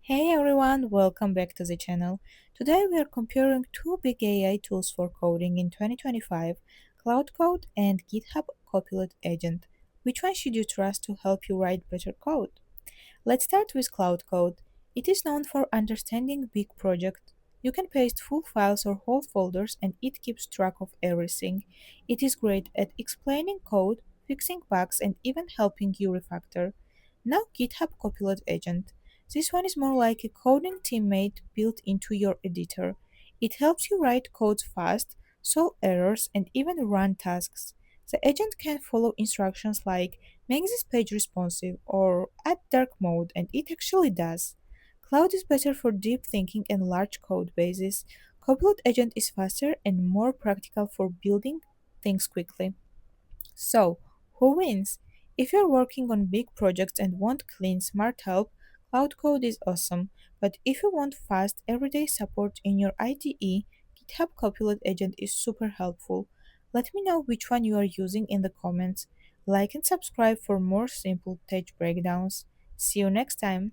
Hey everyone, welcome back to the channel. Today we are comparing two big AI tools for coding in 2025, Cloud Code and GitHub Copilot Agent. Which one should you trust to help you write better code? Let's start with Cloud Code. It is known for understanding big projects. You can paste full files or whole folders and it keeps track of everything. It is great at explaining code, fixing bugs, and even helping you refactor. Now GitHub Copilot Agent. This one is more like a coding teammate built into your editor. It helps you write codes fast, solve errors, and even run tasks. The agent can follow instructions like make this page responsive or add dark mode, and it actually does. Cloud is better for deep thinking and large code bases. Copilot Agent is faster and more practical for building things quickly. So, who wins? If you're working on big projects and want clean, smart help, Cloud Code is awesome. But if you want fast, everyday support in your IDE, GitHub Copilot Agent is super helpful. Let me know which one you are using in the comments. Like and subscribe for more simple tech breakdowns. See you next time.